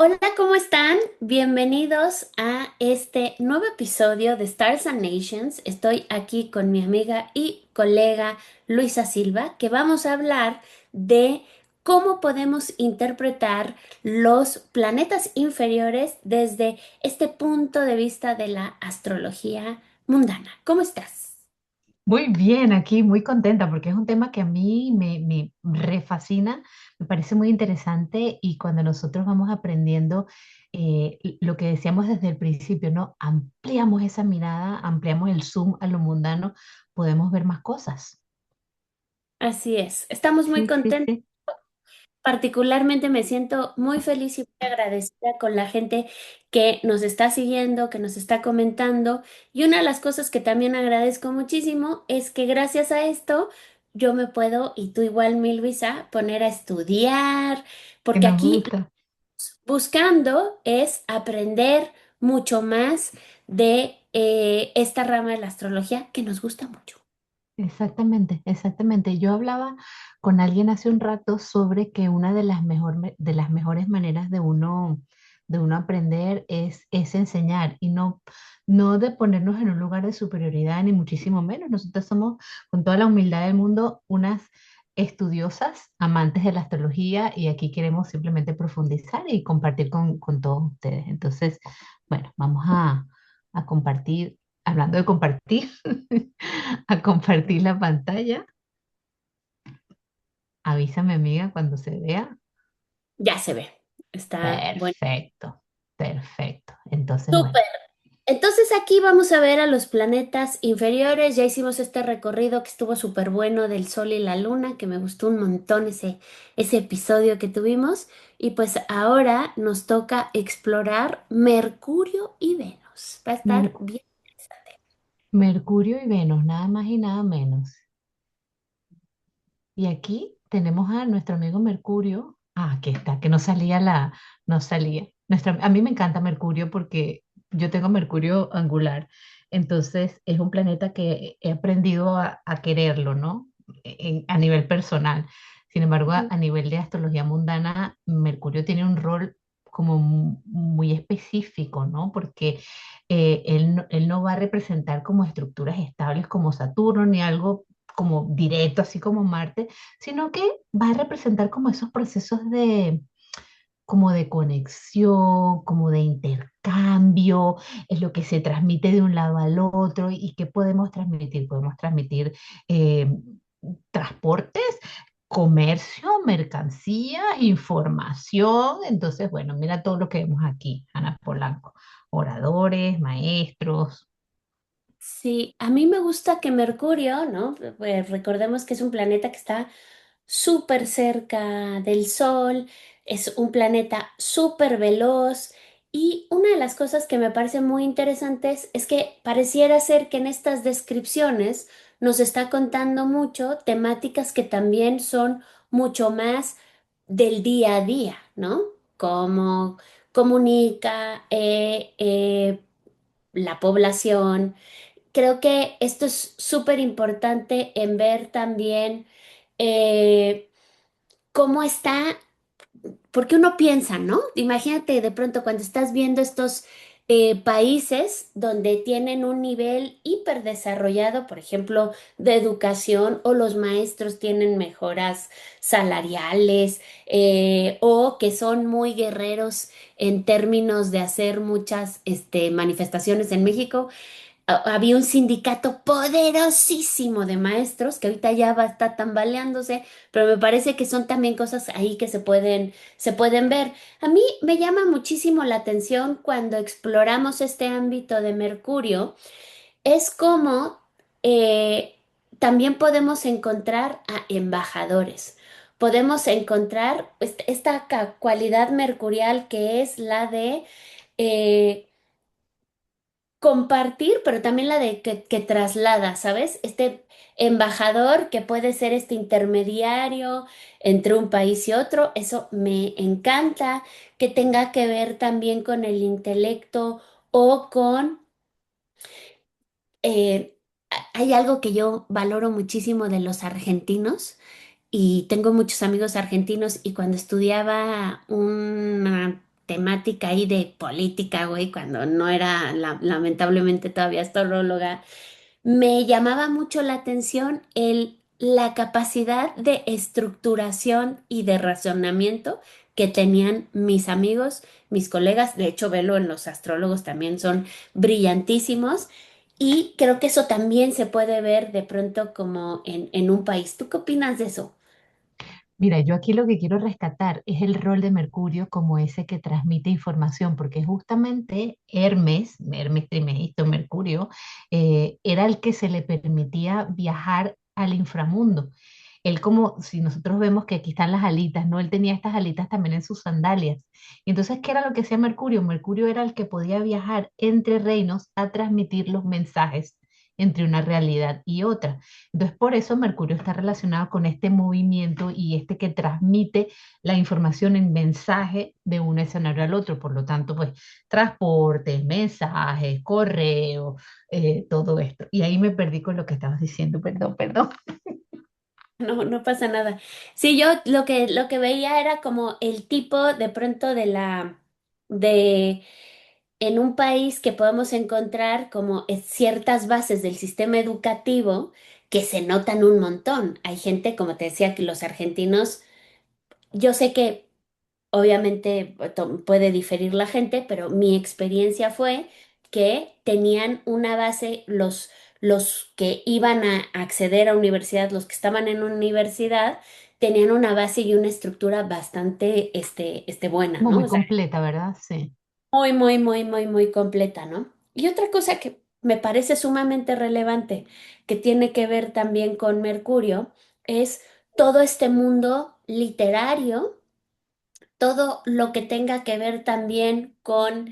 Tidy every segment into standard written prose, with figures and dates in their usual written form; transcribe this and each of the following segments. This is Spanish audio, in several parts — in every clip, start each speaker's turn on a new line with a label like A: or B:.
A: Hola, ¿cómo están? Bienvenidos a este nuevo episodio de Stars and Nations. Estoy aquí con mi amiga y colega Luisa Silva, que vamos a hablar de cómo podemos interpretar los planetas inferiores desde este punto de vista de la astrología mundana. ¿Cómo estás?
B: Muy bien, aquí muy contenta porque es un tema que a mí me refascina, me parece muy interesante y cuando nosotros vamos aprendiendo lo que decíamos desde el principio, ¿no? Ampliamos esa mirada, ampliamos el zoom a lo mundano, podemos ver más cosas.
A: Así es, estamos muy
B: Sí, sí,
A: contentos.
B: sí.
A: Particularmente me siento muy feliz y muy agradecida con la gente que nos está siguiendo, que nos está comentando. Y una de las cosas que también agradezco muchísimo es que gracias a esto yo me puedo, y tú igual, mi Luisa, poner a estudiar,
B: Que
A: porque
B: nos
A: aquí
B: gusta.
A: buscando es aprender mucho más de esta rama de la astrología que nos gusta mucho.
B: Exactamente, exactamente. Yo hablaba con alguien hace un rato sobre que una de de las mejores maneras de uno aprender es enseñar y no de ponernos en un lugar de superioridad, ni muchísimo menos. Nosotros somos, con toda la humildad del mundo, unas estudiosas, amantes de la astrología y aquí queremos simplemente profundizar y compartir con todos ustedes. Entonces, bueno, a compartir, hablando de compartir. A compartir la pantalla. Avísame, amiga, cuando se vea.
A: Ya se ve. Está bueno.
B: Perfecto, perfecto. Entonces, bueno,
A: Súper. Entonces aquí vamos a ver a los planetas inferiores. Ya hicimos este recorrido que estuvo súper bueno del Sol y la Luna, que me gustó un montón ese episodio que tuvimos. Y pues ahora nos toca explorar Mercurio y Venus. Va a estar
B: Mercu-
A: bien interesante.
B: Mercurio y Venus, nada más y nada menos. Y aquí tenemos a nuestro amigo Mercurio. Ah, aquí está, que no salía. A mí me encanta Mercurio porque yo tengo Mercurio angular. Entonces es un planeta que he aprendido a quererlo, ¿no? A nivel personal. Sin embargo, a nivel de astrología mundana, Mercurio tiene un rol como muy específico, ¿no? Porque él no va a representar como estructuras estables como Saturno, ni algo como directo, así como Marte, sino que va a representar como esos procesos como de conexión, como de intercambio, es lo que se transmite de un lado al otro y qué podemos transmitir. Podemos transmitir eh, transportes, comercio, mercancías, información. Entonces, bueno, mira todo lo que vemos aquí, Ana Polanco. Oradores, maestros.
A: Sí, a mí me gusta que Mercurio, ¿no? Pues recordemos que es un planeta que está súper cerca del Sol, es un planeta súper veloz y una de las cosas que me parece muy interesantes es que pareciera ser que en estas descripciones nos está contando mucho temáticas que también son mucho más del día a día, ¿no? Cómo comunica la población. Creo que esto es súper importante en ver también eh, cómo está, porque uno piensa, ¿no? Imagínate de pronto cuando estás viendo estos países donde tienen un nivel hiperdesarrollado, por ejemplo, de educación, o los maestros tienen mejoras salariales, o que son muy guerreros en términos de hacer muchas manifestaciones en México. Había un sindicato poderosísimo de maestros que ahorita ya va a estar tambaleándose, pero me parece que son también cosas ahí que se pueden ver. A mí me llama muchísimo la atención cuando exploramos este ámbito de Mercurio, es como eh, también podemos encontrar a embajadores. Podemos encontrar esta cualidad mercurial que es la de eh, compartir, pero también la de que traslada, ¿sabes? Este embajador que puede ser este intermediario entre un país y otro, eso me encanta, que tenga que ver también con el intelecto o con... hay algo que yo valoro muchísimo de los argentinos y tengo muchos amigos argentinos y cuando estudiaba un temática ahí de política, güey, cuando no era lamentablemente todavía astróloga, me llamaba mucho la atención la capacidad de estructuración y de razonamiento que tenían mis amigos, mis colegas. De hecho, velo en los astrólogos también son brillantísimos. Y creo que eso también se puede ver de pronto como en un país. ¿Tú qué opinas de eso?
B: Mira, yo aquí lo que quiero rescatar es el rol de Mercurio como ese que transmite información, porque justamente Hermes Trismegisto, Mercurio, era el que se le permitía viajar al inframundo. Él como, si nosotros vemos que aquí están las alitas, ¿no? Él tenía estas alitas también en sus sandalias. Y entonces, ¿qué era lo que hacía Mercurio? Mercurio era el que podía viajar entre reinos a transmitir los mensajes entre una realidad y otra. Entonces, por eso Mercurio está relacionado con este movimiento y este que transmite la información en mensaje de un escenario al otro. Por lo tanto, pues, transportes, mensajes, correo, todo esto. Y ahí me perdí con lo que estabas diciendo, perdón, perdón.
A: No, no pasa nada. Sí, yo lo que veía era como el tipo de pronto de, en un país que podemos encontrar como ciertas bases del sistema educativo que se notan un montón. Hay gente, como te decía, que los argentinos, yo sé que obviamente puede diferir la gente, pero mi experiencia fue que tenían una base, los que iban a acceder a universidad, los que estaban en universidad, tenían una base y una estructura bastante buena,
B: Como
A: ¿no?
B: muy
A: O sea,
B: completa, ¿verdad? Sí.
A: muy, muy, muy, muy, muy completa, ¿no? Y otra cosa que me parece sumamente relevante, que tiene que ver también con Mercurio, es todo este mundo literario, todo lo que tenga que ver también con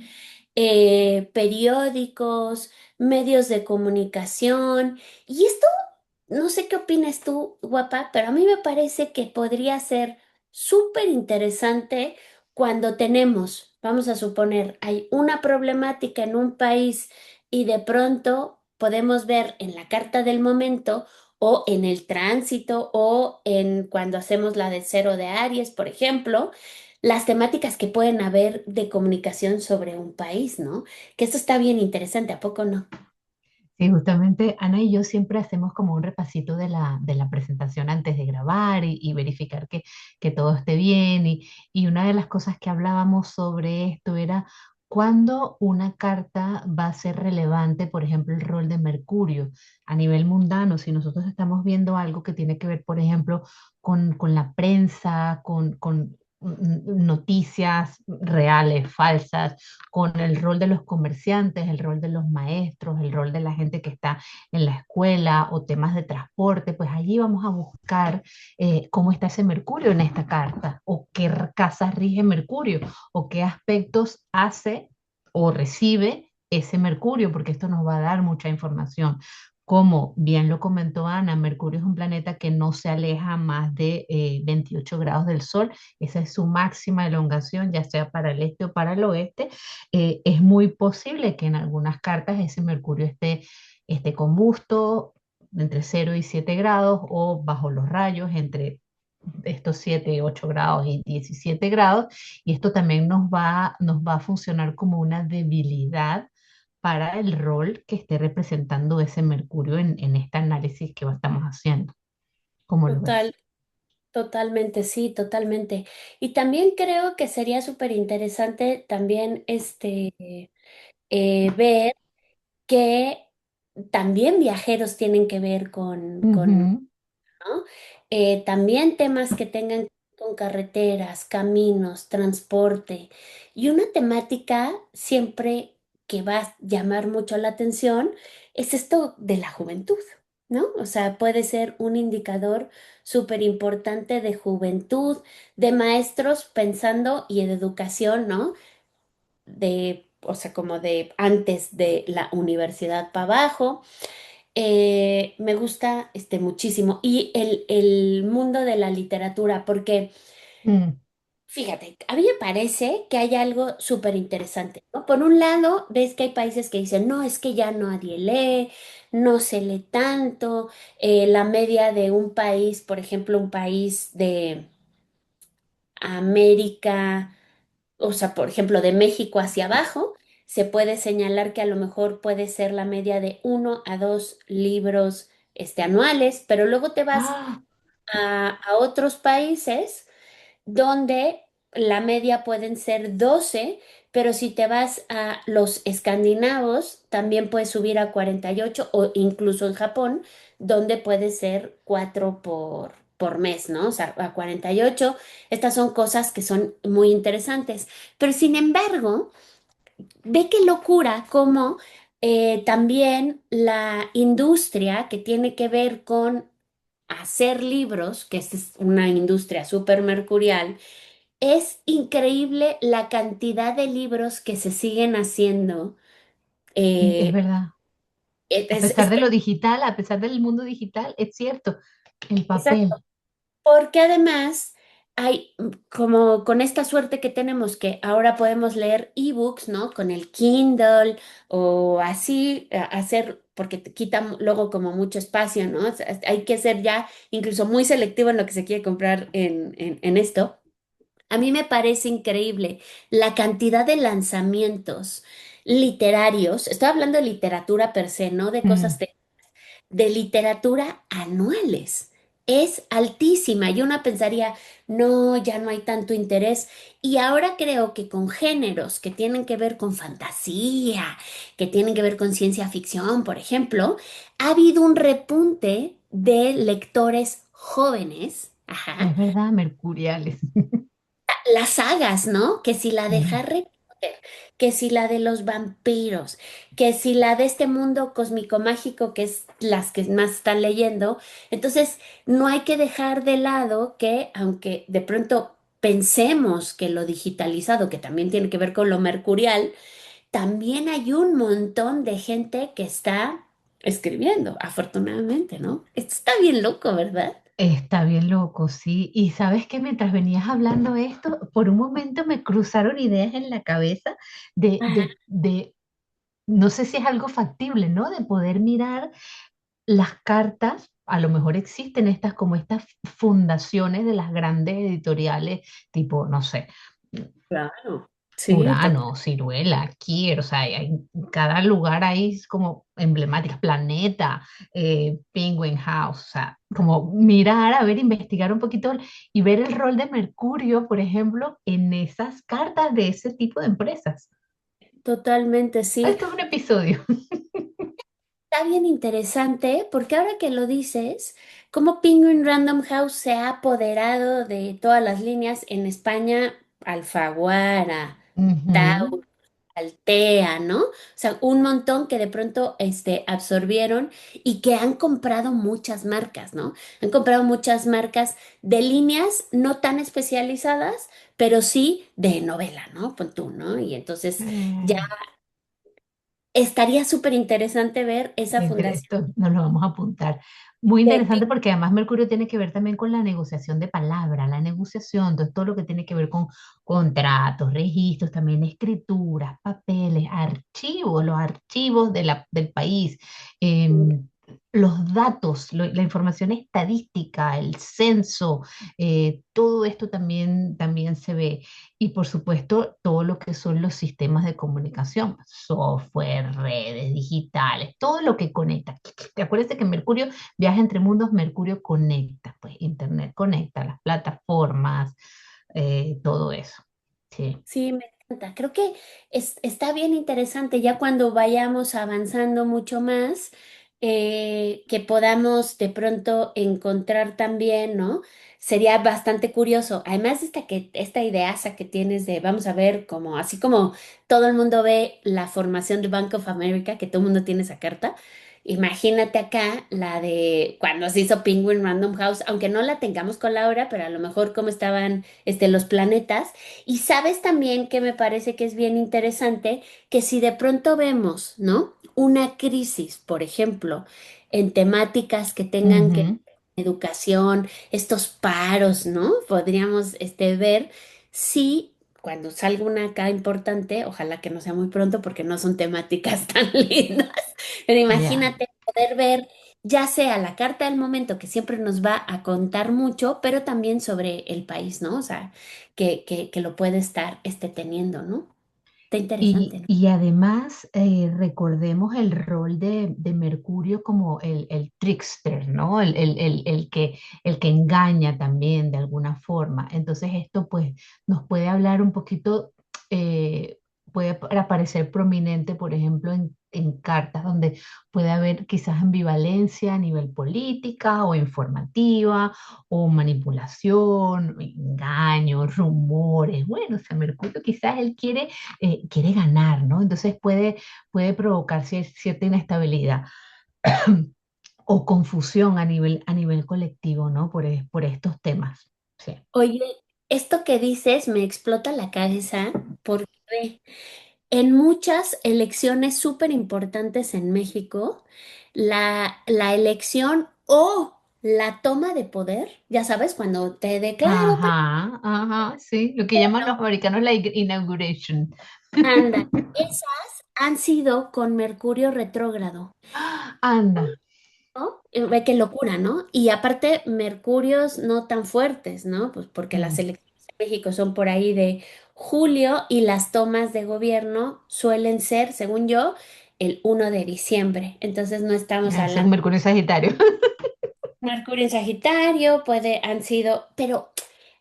A: periódicos, medios de comunicación. Y esto, no sé qué opinas tú, guapa, pero a mí me parece que podría ser súper interesante cuando tenemos, vamos a suponer, hay una problemática en un país y de pronto podemos ver en la carta del momento o en el tránsito o en cuando hacemos la de cero de Aries, por ejemplo, las temáticas que pueden haber de comunicación sobre un país, ¿no? Que esto está bien interesante, ¿a poco no?
B: Sí, justamente Ana y yo siempre hacemos como un repasito de la presentación antes de grabar y verificar que todo esté bien. Y una de las cosas que hablábamos sobre esto era cuándo una carta va a ser relevante, por ejemplo, el rol de Mercurio a nivel mundano. Si nosotros estamos viendo algo que tiene que ver, por ejemplo, con la prensa, con noticias reales, falsas, con el rol de los comerciantes, el rol de los maestros, el rol de la gente que está en la escuela o temas de transporte, pues allí vamos a buscar cómo está ese Mercurio en esta carta o qué casas rige Mercurio o qué aspectos hace o recibe ese Mercurio, porque esto nos va a dar mucha información. Como bien lo comentó Ana, Mercurio es un planeta que no se aleja más de 28 grados del Sol. Esa es su máxima elongación, ya sea para el este o para el oeste. Es muy posible que en algunas cartas ese Mercurio esté combusto entre 0 y 7 grados o bajo los rayos entre estos 7 8 grados y 17 grados. Y esto también nos va a funcionar como una debilidad para el rol que esté representando ese Mercurio en este análisis que estamos haciendo. ¿Cómo lo ves?
A: Total, totalmente, sí, totalmente. Y también creo que sería súper interesante también ver que también viajeros tienen que ver con
B: Ujú.
A: ¿no? También temas que tengan con carreteras, caminos, transporte y una temática siempre que va a llamar mucho la atención es esto de la juventud, ¿no? O sea, puede ser un indicador súper importante de juventud, de maestros pensando y de educación, ¿no? O sea, como de antes de la universidad para abajo. Me gusta muchísimo. Y el mundo de la literatura, porque
B: Mm,
A: fíjate, a mí me parece que hay algo súper interesante, ¿no? Por un lado, ves que hay países que dicen, no, es que ya nadie lee, no se lee tanto. La media de un país, por ejemplo, un país de América. o sea, por ejemplo, de México hacia abajo, se puede señalar que a lo mejor puede ser la media de 1 a 2 libros anuales, pero luego te vas
B: Ah,
A: a otros países donde la media pueden ser 12, pero si te vas a los escandinavos, también puedes subir a 48 o incluso en Japón, donde puede ser 4 por mes, ¿no? O sea, a 48. Estas son cosas que son muy interesantes. Pero sin embargo, ve qué locura como también la industria que tiene que ver con hacer libros, que esta es una industria súper mercurial, es increíble la cantidad de libros que se siguen haciendo.
B: es
A: Eh,
B: verdad. A
A: es,
B: pesar
A: es-
B: de lo digital, a pesar del mundo digital, es cierto, el
A: exacto,
B: papel.
A: porque además hay como con esta suerte que tenemos que ahora podemos leer ebooks, ¿no? Con el Kindle o así hacer, porque te quita luego como mucho espacio, ¿no? O sea, hay que ser ya incluso muy selectivo en lo que se quiere comprar en esto. A mí me parece increíble la cantidad de lanzamientos literarios. Estoy hablando de literatura per se, no de cosas
B: Mm,
A: de literatura anuales. Es altísima y uno pensaría, no, ya no hay tanto interés. Y ahora creo que con géneros que tienen que ver con fantasía, que tienen que ver con ciencia ficción, por ejemplo, ha habido un repunte de lectores jóvenes. Ajá,
B: es verdad, mercuriales.
A: las sagas, ¿no? Que si la de
B: Mm,
A: Harry Potter, que si la de los vampiros, que si la de este mundo cósmico mágico, que es las que más están leyendo. Entonces, no hay que dejar de lado que, aunque de pronto pensemos que lo digitalizado, que también tiene que ver con lo mercurial, también hay un montón de gente que está escribiendo, afortunadamente, ¿no? Esto está bien loco, ¿verdad?
B: está bien loco, sí. Y sabes que mientras venías hablando esto, por un momento me cruzaron ideas en la cabeza
A: Ajá,
B: no sé si es algo factible, ¿no? De poder mirar las cartas, a lo mejor existen estas como estas fundaciones de las grandes editoriales, tipo, no sé,
A: claro. Sí,
B: Urano, Ciruela, Kier, o sea, en cada lugar hay como emblemáticas, Planeta, Penguin House, o sea, como mirar, a ver, investigar un poquito y ver el rol de Mercurio, por ejemplo, en esas cartas de ese tipo de empresas.
A: totalmente, sí.
B: Esto es un episodio.
A: Está bien interesante porque ahora que lo dices, como Penguin Random House se ha apoderado de todas las líneas en España, Alfaguara,
B: Ujú.
A: Altea, ¿no? O sea, un montón que de pronto absorbieron y que han comprado muchas marcas, ¿no? Han comprado muchas marcas de líneas no tan especializadas, pero sí de novela, ¿no? Pon tú, ¿no? Y entonces ya
B: Eh,
A: estaría súper interesante ver esa
B: Mira,
A: fundación
B: esto nos lo vamos a apuntar. Muy
A: de
B: interesante porque además Mercurio tiene que ver también con la negociación de palabra, la negociación, entonces todo lo que tiene que ver con contratos, registros, también escrituras, papeles, archivos, los archivos del país, em, los datos, la información estadística, el censo, todo esto también se ve. Y por supuesto, todo lo que son los sistemas de comunicación, software, redes digitales, todo lo que conecta. ¿Te acuerdas que Mercurio viaja entre mundos? Mercurio conecta, pues Internet conecta, las plataformas, todo eso. Sí.
A: Sí, me encanta. Creo que está bien interesante ya cuando vayamos avanzando mucho más, que podamos de pronto encontrar también, ¿no? Sería bastante curioso. Además, esta ideaza que tienes de, vamos a ver, como así como todo el mundo ve la formación de Bank of America, que todo el mundo tiene esa carta. Imagínate acá la de cuando se hizo Penguin Random House, aunque no la tengamos con Laura, pero a lo mejor cómo estaban los planetas. Y sabes también que me parece que es bien interesante que si de pronto vemos, ¿no? Una crisis, por ejemplo, en temáticas que tengan que
B: Ujú.
A: educación, estos paros, ¿no? Podríamos ver si cuando salga una acá importante, ojalá que no sea muy pronto porque no son temáticas tan lindas, pero
B: Ya.
A: imagínate poder ver ya sea la carta del momento que siempre nos va a contar mucho, pero también sobre el país, ¿no? O sea, que lo puede estar teniendo, ¿no? Está interesante, ¿no?
B: Y además recordemos el rol de Mercurio como el trickster, ¿no? El que engaña también de alguna forma. Entonces esto pues nos puede hablar un poquito, eh, puede aparecer prominente, por ejemplo, en cartas donde puede haber quizás ambivalencia a nivel política o informativa o manipulación, engaños, rumores. Bueno, o sea, Mercurio quizás él quiere ganar, ¿no? Entonces puede provocar cierta inestabilidad o confusión a nivel colectivo, ¿no? Por estos temas. Sí.
A: Oye, esto que dices me explota la cabeza porque ve, en muchas elecciones súper importantes en México, la elección o la toma de poder, ya sabes, cuando te declaro,
B: Ajá, ajá, sí, lo que llaman los americanos la inauguration.
A: anda, esas han sido con Mercurio retrógrado.
B: Anda,
A: ¿No? Ve qué locura, ¿no? Y aparte, mercurios no tan fuertes, ¿no? Pues porque las
B: sí,
A: elecciones en México son por ahí de julio y las tomas de gobierno suelen ser, según yo, el 1 de diciembre. Entonces no estamos
B: ese es
A: hablando.
B: Mercurio Sagitario.
A: Mercurio en Sagitario, han sido, pero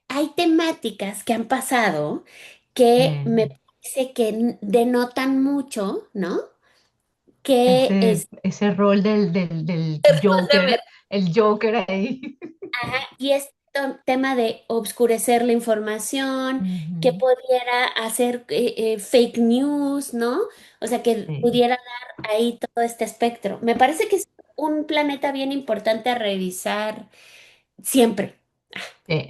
A: hay temáticas que han pasado que
B: Eh,
A: me parece que denotan mucho, ¿no? Que
B: ese rol del Joker, el Joker ahí.
A: y este tema de obscurecer la información, que
B: Ujú,
A: pudiera hacer fake news, ¿no? O sea, que
B: sí.
A: pudiera dar ahí todo este espectro. Me parece que es un planeta bien importante a revisar siempre,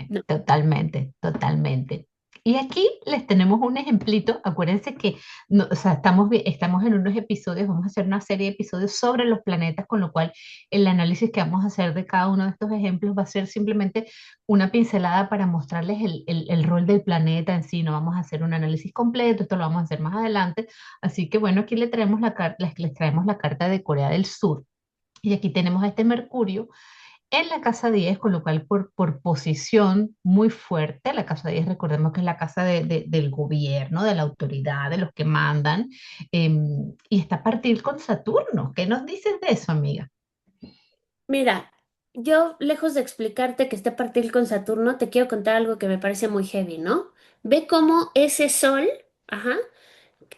A: ¿no?
B: Totalmente, totalmente. Y aquí les tenemos un ejemplito. Acuérdense que no, o sea, estamos en unos episodios, vamos a hacer una serie de episodios sobre los planetas, con lo cual el análisis que vamos a hacer de cada uno de estos ejemplos va a ser simplemente una pincelada para mostrarles el rol del planeta en sí. No vamos a hacer un análisis completo, esto lo vamos a hacer más adelante. Así que bueno, aquí le traemos les traemos la carta de Corea del Sur. Y aquí tenemos a este Mercurio en la casa 10, con lo cual por posición muy fuerte, la casa 10 recordemos que es la casa del gobierno, de la autoridad, de los que mandan, y está a partir con Saturno. ¿Qué nos dices de eso, amiga?
A: Mira, yo lejos de explicarte que esté partir con Saturno, te quiero contar algo que me parece muy heavy, ¿no? Ve cómo ese sol, ajá,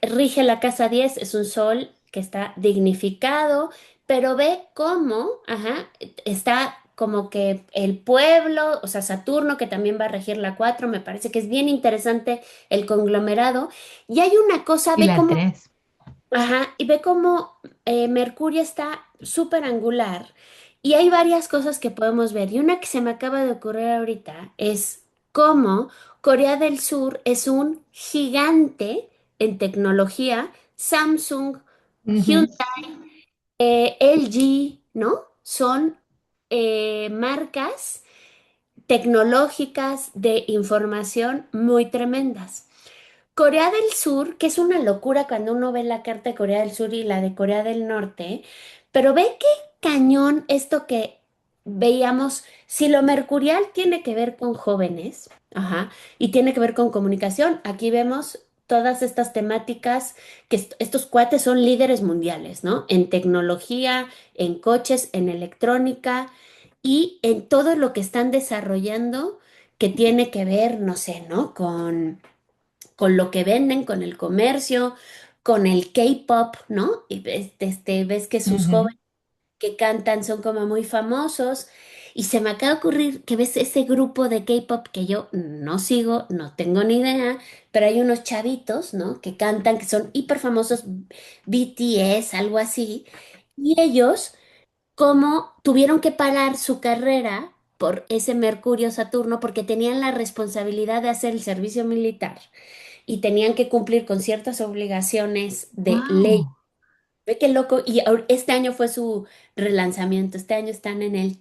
A: rige la casa 10, es un sol que está dignificado, pero ve cómo, ajá, está como que el pueblo, o sea, Saturno, que también va a regir la 4, me parece que es bien interesante el conglomerado. Y hay una cosa,
B: Y
A: ve
B: la
A: cómo,
B: 3.
A: ajá, y ve cómo Mercurio está súper angular. Y hay varias cosas que podemos ver. Y una que se me acaba de ocurrir ahorita es cómo Corea del Sur es un gigante en tecnología. Samsung, Hyundai, LG, ¿no? Son marcas tecnológicas de información muy tremendas. Corea del Sur, que es una locura cuando uno ve la carta de Corea del Sur y la de Corea del Norte, pero ve qué cañón esto que veíamos, si lo mercurial tiene que ver con jóvenes, ajá, y tiene que ver con comunicación, aquí vemos todas estas temáticas que estos cuates son líderes mundiales, ¿no? En tecnología, en coches, en electrónica y en todo lo que están desarrollando que tiene que ver, no sé, ¿no? Con lo que venden, con el comercio, con el K-pop, ¿no? Y ves que sus
B: Ujú,
A: jóvenes que cantan son como muy famosos. Y se me acaba de ocurrir que ves ese grupo de K-pop que yo no sigo, no tengo ni idea, pero hay unos chavitos, ¿no? Que cantan, que son hiper famosos, BTS, algo así. Y ellos, como tuvieron que parar su carrera por ese Mercurio Saturno, porque tenían la responsabilidad de hacer el servicio militar y tenían que cumplir con ciertas obligaciones de ley.
B: wow.
A: Ve qué loco. Y este año fue su relanzamiento. Este año están en el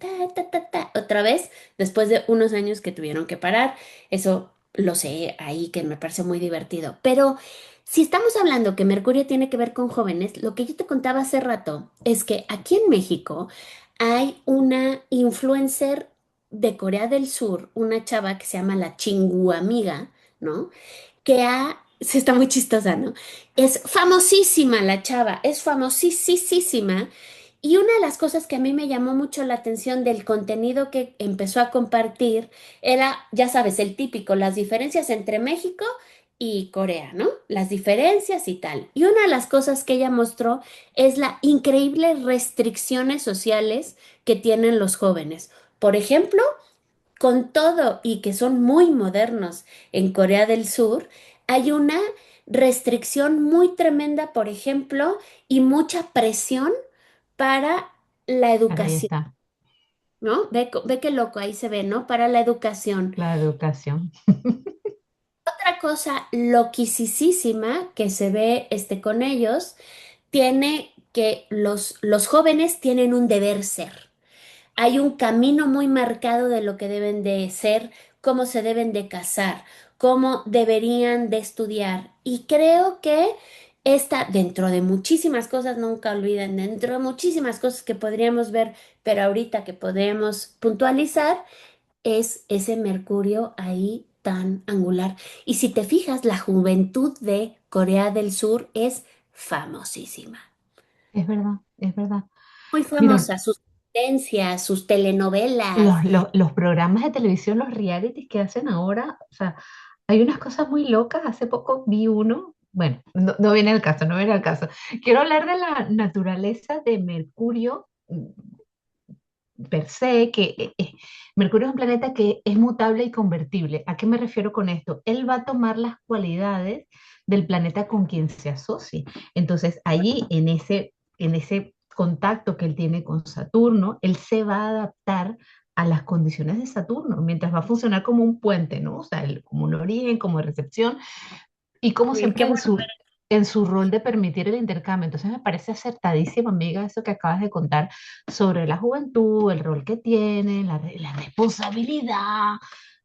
A: otra vez, después de unos años que tuvieron que parar. Eso lo sé ahí, que me parece muy divertido. Pero si estamos hablando que Mercurio tiene que ver con jóvenes, lo que yo te contaba hace rato es que aquí en México hay una influencer de Corea del Sur, una chava que se llama la Chinguamiga, ¿no? Se está muy chistosa, ¿no? Es famosísima la chava, es famosísima. Y una de las cosas que a mí me llamó mucho la atención del contenido que empezó a compartir era, ya sabes, el típico, las diferencias entre México y Corea, ¿no? Las diferencias y tal. Y una de las cosas que ella mostró es la increíbles restricciones sociales que tienen los jóvenes. Por ejemplo, con todo y que son muy modernos en Corea del Sur, hay una restricción muy tremenda, por ejemplo, y mucha presión para la
B: Ahí
A: educación,
B: está,
A: ¿no? Ve qué loco, ahí se ve, ¿no? Para la educación.
B: la educación.
A: Otra cosa loquisísima que se ve con ellos, tiene que los jóvenes tienen un deber ser. Hay un camino muy marcado de lo que deben de ser, cómo se deben de casar, cómo deberían de estudiar. Y creo que dentro de muchísimas cosas, nunca olviden, dentro de muchísimas cosas que podríamos ver, pero ahorita que podríamos puntualizar, es ese Mercurio ahí tan angular. Y si te fijas, la juventud de Corea del Sur es famosísima.
B: Es verdad, es verdad.
A: Muy
B: Mira,
A: famosa, sus tendencias, sus telenovelas.
B: los programas de televisión, los realities que hacen ahora, o sea, hay unas cosas muy locas. Hace poco vi uno, bueno, no viene al caso, no viene al caso. Quiero hablar de la naturaleza de Mercurio per se, que Mercurio es un planeta que es mutable y convertible. ¿A qué me refiero con esto? Él va a tomar las cualidades del planeta con quien se asocie. Entonces, allí, en ese contacto que él tiene con Saturno, él se va a adaptar a las condiciones de Saturno, mientras va a funcionar como un puente, ¿no? O sea, como un origen, como recepción, y como
A: Qué
B: siempre en
A: bueno.
B: su rol de permitir el intercambio. Entonces me parece acertadísimo, amiga, eso que acabas de contar sobre la juventud, el rol que tiene, la responsabilidad,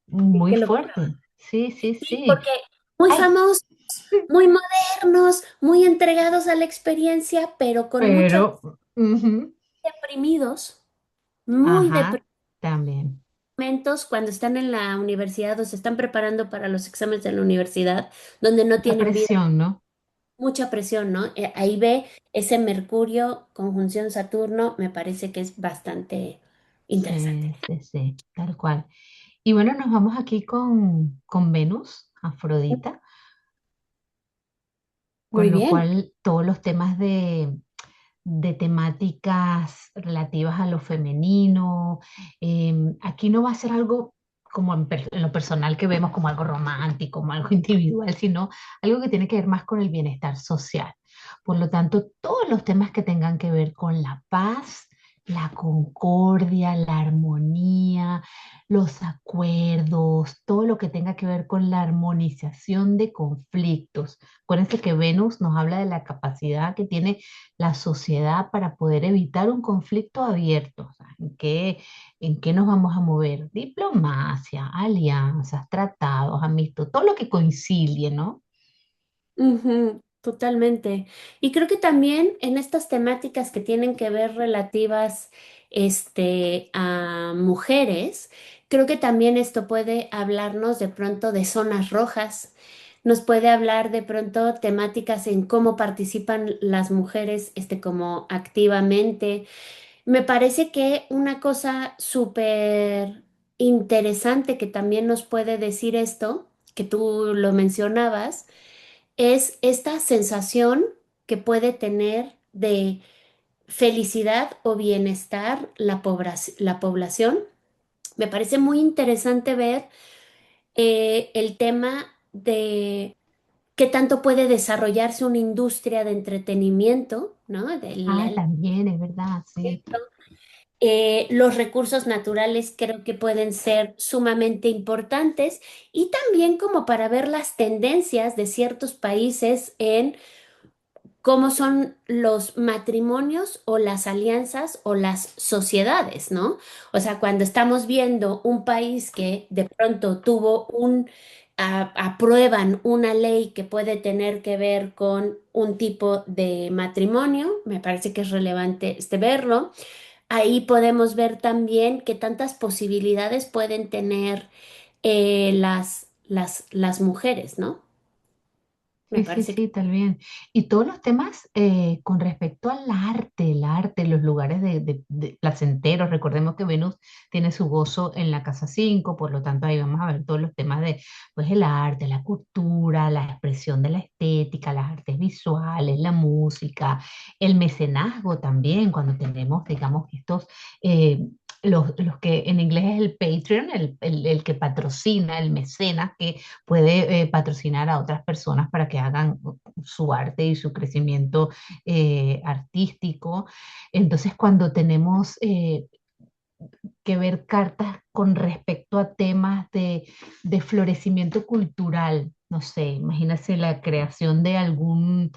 B: muy
A: Qué locura.
B: fuerte. Sí, sí,
A: Sí,
B: sí.
A: porque muy
B: Ay,
A: famosos, muy modernos, muy entregados a la experiencia, pero con muchos
B: pero, ujú,
A: deprimidos, muy
B: ajá, también.
A: deprimentos cuando están en la universidad o se están preparando para los exámenes de la universidad, donde no
B: Mucha
A: tienen vida,
B: presión, ¿no?
A: mucha presión, ¿no? Ahí ve ese Mercurio, conjunción Saturno, me parece que es bastante interesante.
B: Sí, sí, sí, tal cual. Y bueno, nos vamos aquí con Venus, Afrodita, con
A: Muy
B: lo
A: bien,
B: cual todos los temas de temáticas relativas a lo femenino. Aquí no va a ser algo como en lo personal que vemos como algo romántico, como algo individual, sino algo que tiene que ver más con el bienestar social. Por lo tanto, todos los temas que tengan que ver con la paz, la concordia, la armonía, los acuerdos, todo lo que tenga que ver con la armonización de conflictos. Acuérdense que Venus nos habla de la capacidad que tiene la sociedad para poder evitar un conflicto abierto. O sea, ¿en qué nos vamos a mover? Diplomacia, alianzas, tratados, amistad, todo lo que concilie, ¿no?
A: ujú, totalmente. Y creo que también en estas temáticas que tienen que ver relativas, a mujeres, creo que también esto puede hablarnos de pronto de zonas rojas. Nos puede hablar de pronto temáticas en cómo participan las mujeres, como activamente. Me parece que una cosa súper interesante que también nos puede decir esto, que tú lo mencionabas, es esta sensación que puede tener de felicidad o bienestar la población. Me parece muy interesante ver el tema de qué tanto puede desarrollarse una industria de entretenimiento, ¿no?
B: Ah, también, es verdad, sí.
A: Los recursos naturales creo que pueden ser sumamente importantes y también como para ver las tendencias de ciertos países en cómo son los matrimonios o las alianzas o las sociedades, ¿no? O sea, cuando estamos viendo un país que de pronto aprueban una ley que puede tener que ver con un tipo de matrimonio, me parece que es relevante verlo. ahí podemos ver también qué tantas posibilidades pueden tener las mujeres, ¿no? Me
B: Sí, sí,
A: parece que
B: sí, tal bien. Y todos los temas con respecto al arte, el arte, los lugares de placenteros. Recordemos que Venus tiene su gozo en la casa 5, por lo tanto ahí vamos a ver todos los temas de pues, el arte, la cultura, la expresión de la estética, las artes visuales, la música, el mecenazgo también, cuando tenemos, digamos, estos... los que en inglés es el Patreon, el que patrocina, el mecenas, que puede patrocinar a otras personas para que hagan su arte y su crecimiento artístico. Entonces, cuando tenemos que ver cartas con respecto a temas de florecimiento cultural, no sé, imagínese la creación de algún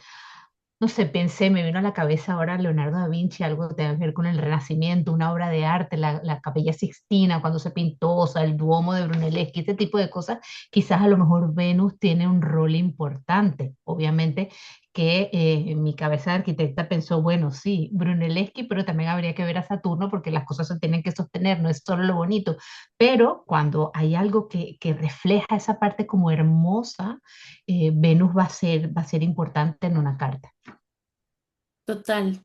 B: no sé, pensé, me vino a la cabeza ahora Leonardo da Vinci, algo que tenga que ver con el Renacimiento, una obra de arte, la Capilla Sixtina, cuando se pintó, o sea, el Duomo de Brunelleschi, este tipo de cosas, quizás a lo mejor Venus tiene un rol importante. Obviamente que en mi cabeza de arquitecta pensó, bueno, sí, Brunelleschi, pero también habría que ver a Saturno porque las cosas se tienen que sostener, no es solo lo bonito. Pero cuando hay algo que refleja esa parte como hermosa, Venus va a ser importante en una carta.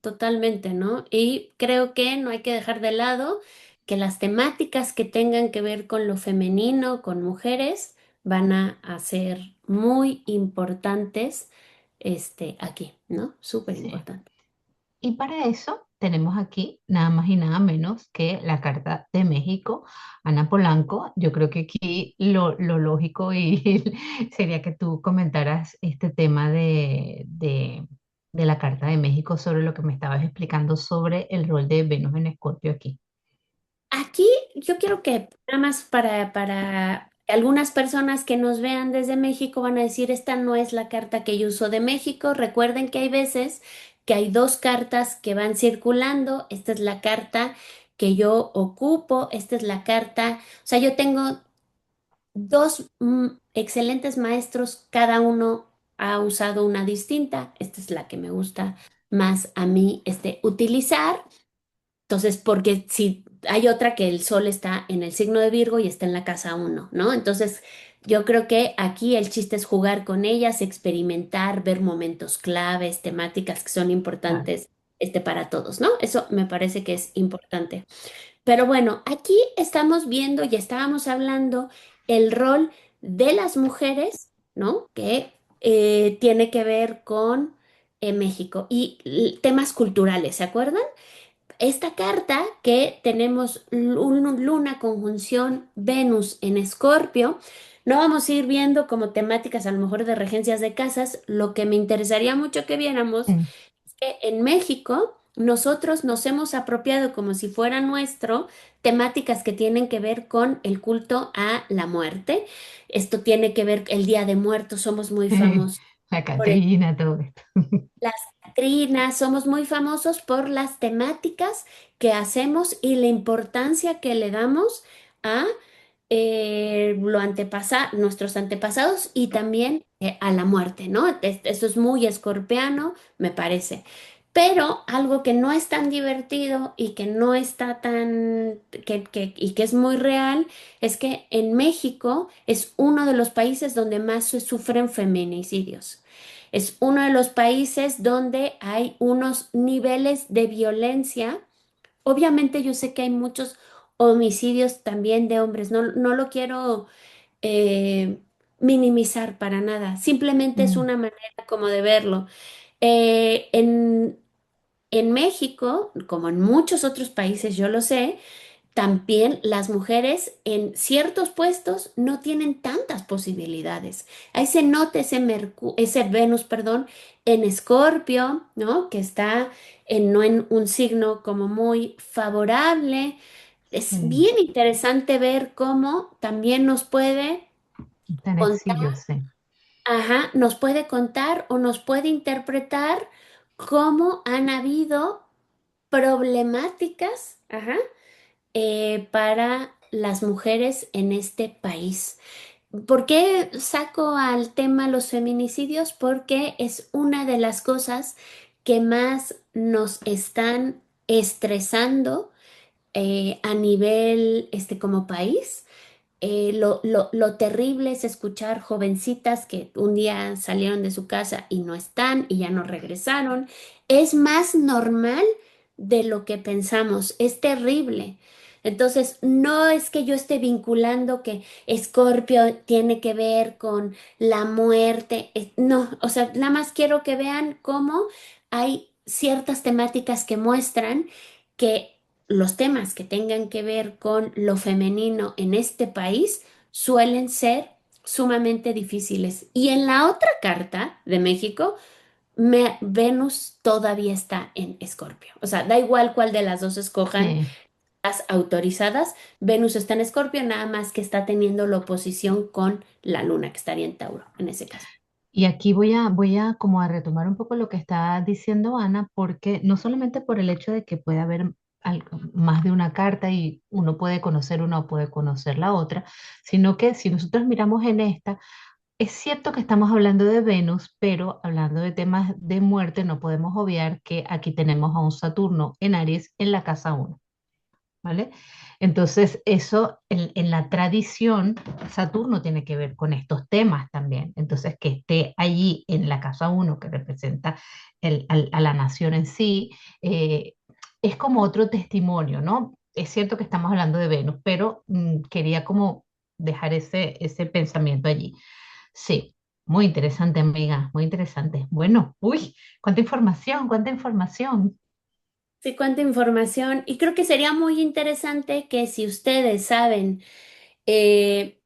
A: totalmente, ¿no? Y creo que no hay que dejar de lado que las temáticas que tengan que ver con lo femenino, con mujeres, van a ser muy importantes, aquí, ¿no? Súper
B: Sí.
A: importante.
B: Y para eso tenemos aquí nada más y nada menos que la Carta de México, Ana Polanco. Yo creo que aquí lo lógico y sería que tú comentaras este tema de la Carta de México sobre lo que me estabas explicando sobre el rol de Venus en Escorpio aquí.
A: Aquí yo quiero que nada más para algunas personas que nos vean desde México van a decir, esta no es la carta que yo uso de México. Recuerden que hay veces que hay dos cartas que van circulando. Esta es la carta que yo ocupo, esta es la carta, o sea, yo tengo dos excelentes maestros, cada uno ha usado una distinta. Esta es la que me gusta más a mí utilizar. Entonces, porque si hay otra que el sol está en el signo de Virgo y está en la casa uno, ¿no? Entonces, yo creo que aquí el chiste es jugar con ellas, experimentar, ver momentos claves, temáticas que son
B: Claro.
A: importantes, para todos, ¿no? Eso me parece que es importante. Pero bueno, aquí estamos viendo y estábamos hablando el rol de las mujeres, ¿no? Que tiene que ver con México y temas culturales, ¿se acuerdan? Esta carta que tenemos Luna conjunción Venus en Escorpio, no vamos a ir viendo como temáticas a lo mejor de regencias de casas. Lo que me interesaría mucho que viéramos
B: Mm,
A: es que en México nosotros nos hemos apropiado como si fuera nuestro temáticas que tienen que ver con el culto a la muerte. Esto tiene que ver el Día de Muertos, somos muy famosos
B: La
A: por el
B: Catrina, todo esto.
A: las Catrinas, somos muy famosos por las temáticas que hacemos y la importancia que le damos a nuestros antepasados y también a la muerte, ¿no? Eso es muy escorpiano, me parece. Pero algo que no es tan divertido y que no está tan, y que es muy real, es que en México es uno de los países donde más se sufren feminicidios. Es uno de los países donde hay unos niveles de violencia. Obviamente yo sé que hay muchos homicidios también de hombres, no, no lo quiero eh, minimizar para nada, simplemente es
B: Mm,
A: una manera como de verlo. Eh, en, en México, como en muchos otros países, yo lo sé, también las mujeres en ciertos puestos no tienen tantas posibilidades. Ahí se nota ese Venus, perdón, en Escorpio, ¿no? Que está no en un signo como muy favorable. Es
B: sí,
A: bien interesante ver cómo también nos puede
B: tan
A: contar,
B: exilio, sí.
A: ajá, nos puede contar o nos puede interpretar cómo han habido problemáticas, ajá, para las mujeres en este país. ¿Por qué saco al tema los feminicidios? Porque es una de las cosas que más nos están estresando a nivel como país. Lo terrible es escuchar jovencitas que un día salieron de su casa y no están y ya no regresaron. Es más normal de lo que pensamos. Es terrible. Entonces, no es que yo esté vinculando que Escorpio tiene que ver con la muerte. No, o sea, nada más quiero que vean cómo hay ciertas temáticas que muestran que los temas que tengan que ver con lo femenino en este país suelen ser sumamente difíciles. Y en la otra carta de México, Venus todavía está en Escorpio. O sea, da igual cuál de las dos escojan
B: Sí.
A: las autorizadas, Venus está en Escorpio, nada más que está teniendo la oposición con la Luna, que estaría en Tauro en ese caso.
B: Y aquí voy a como a retomar un poco lo que está diciendo Ana, porque no solamente por el hecho de que puede haber más de una carta y uno puede conocer una o puede conocer la otra, sino que si nosotros miramos en esta, es cierto que estamos hablando de Venus, pero hablando de temas de muerte, no podemos obviar que aquí tenemos a un Saturno en Aries en la casa uno. ¿Vale? Entonces, eso en la tradición, Saturno tiene que ver con estos temas también. Entonces, que esté allí en la casa uno que representa a la nación en sí, eh, es como otro testimonio, ¿no? Es cierto que estamos hablando de Venus, pero quería como dejar ese pensamiento allí. Sí, muy interesante, amiga, muy interesante. Bueno, uy, cuánta información, cuánta información.
A: Sí, cuánta información. Y creo que sería muy interesante que si ustedes saben eh,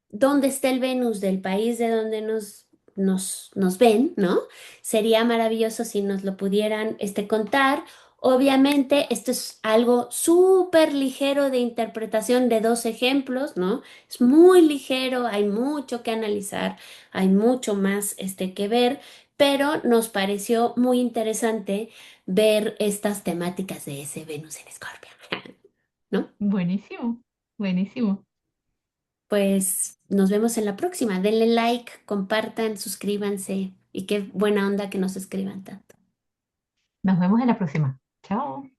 A: dónde está el Venus del país de donde nos ven, ¿no? Sería maravilloso si nos lo pudieran contar. Obviamente, esto es algo súper ligero de interpretación de dos ejemplos, ¿no? Es muy ligero, hay mucho que analizar, hay mucho más que ver, pero nos pareció muy interesante ver estas temáticas de ese Venus en Escorpio, ¿no?
B: Buenísimo, buenísimo.
A: Pues nos vemos en la próxima. Denle like, compartan, suscríbanse y qué buena onda que nos escriban tanto.
B: Nos vemos en la próxima. Chao.